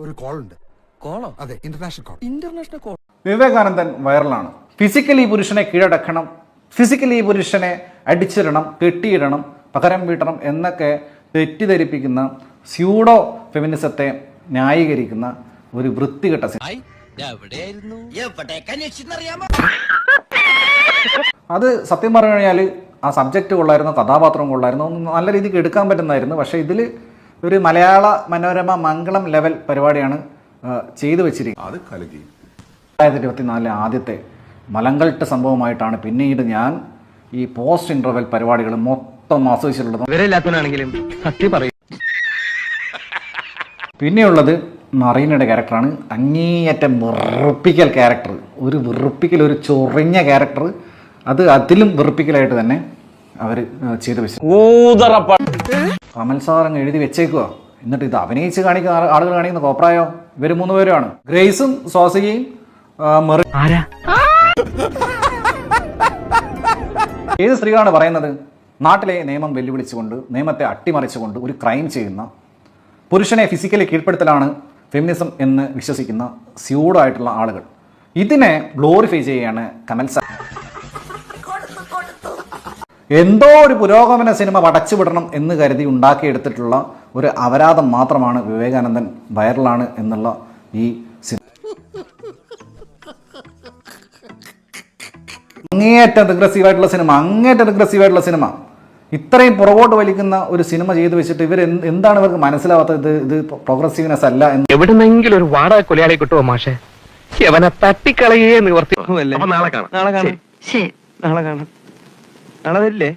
ഒരു കോൾ ഉണ്ട്. കോളോ? അതെ, ഇന്റർനാഷണൽ കോൾ. വിവേകാനന്ദൻ വൈറലാണ്. ഫിസിക്കലി പുരുഷനെ കീഴടക്കണം, ഫിസിക്കലി പുരുഷനെ അടിച്ചിടണം, കെട്ടിയിടണം, പകരം വീട്ടണം എന്നൊക്കെ തെറ്റിദ്ധരിപ്പിക്കുന്ന സ്യൂഡോ ഫെമിനിസത്തെ ന്യായീകരിക്കുന്ന ഒരു വൃത്തികെട്ട അത് സത്യം പറഞ്ഞു കഴിഞ്ഞാൽ ആ സബ്ജക്റ്റ് കൊള്ളായിരുന്നു, കഥാപാത്രം കൊള്ളായിരുന്നു, നല്ല രീതിക്ക് എടുക്കാൻ പറ്റുന്നതായിരുന്നു. പക്ഷേ ഇതിൽ ഒരു മലയാള മനോരമ മംഗളം ലെവൽ പരിപാടിയാണ് ചെയ്തു വെച്ചിരിക്കുന്നത്. 2024 ആദ്യത്തെ മലങ്കൾട്ട് സംഭവമായിട്ടാണ് പിന്നീട് ഞാൻ ഈ പോസ്റ്റ് ഇന്റർവെൽ പരിപാടികൾ മൊത്തം ആസ്വദിച്ചിട്ടുള്ളത്. പിന്നെയുള്ളത് മറീനയുടെ ക്യാരക്ടറാണ്. അങ്ങേയറ്റം വെറുപ്പിക്കൽ ക്യാരക്ടർ, ഒരു വെറുപ്പിക്കൽ, ഒരു ചൊറിഞ്ഞ ക്യാരക്ടർ. അത് അതിലും വെറുപ്പിക്കലായിട്ട് തന്നെ അവർ ചെയ്തു വെച്ചു. കമൽ സാർ അങ്ങ് എഴുതി വെച്ചേക്കുക. എന്നിട്ട് ഇത് അഭിനയിച്ച് കാണിക്കുന്ന ആളുകൾ കാണിക്കുന്ന കോപ്രായോ ഇവർ 3 പേരുമാണ്. ഗ്രേസും സ്വാസികയും ഏത് സ്ത്രീയാണ് പറയുന്നത്? നാട്ടിലെ നിയമം വെല്ലുവിളിച്ചുകൊണ്ട്, നിയമത്തെ അട്ടിമറിച്ചുകൊണ്ട് ഒരു ക്രൈം ചെയ്യുന്ന പുരുഷനെ ഫിസിക്കലി കീഴ്പ്പെടുത്തലാണ് ഫെമിനിസം എന്ന് വിശ്വസിക്കുന്ന സ്യൂഡോ ആയിട്ടുള്ള ആളുകൾ. ഇതിനെ ഗ്ലോറിഫൈ ചെയ്യുകയാണ് കമൽ സാർ. എന്തോ ഒരു പുരോഗമന സിനിമ പടച്ചുവിടണം എന്ന് കരുതി ഉണ്ടാക്കിയെടുത്തിട്ടുള്ള ഒരു അപരാധം മാത്രമാണ് വിവേകാനന്ദൻ വൈറലാണ് എന്നുള്ള ഈ സിനിമ. അങ്ങേയറ്റം റിഗ്രസീവായിട്ടുള്ള സിനിമ, ഇത്രയും പുറകോട്ട് വലിക്കുന്ന ഒരു സിനിമ ചെയ്തു വെച്ചിട്ട് ഇവർ എന്താണ് ഇവർക്ക് മനസ്സിലാവാത്തത്? ഇത് പ്രോഗ്രസീവ്നെസ് അല്ല എന്ന്. എവിടുന്നെങ്കിലും ഒരു വാടക കൊലയാളെ കിട്ടുമോ മാഷെ? അവനെ തട്ടിക്കളയേ നിവർത്തി. നാളെ കാണാം. നാളെ വരില്ലേ?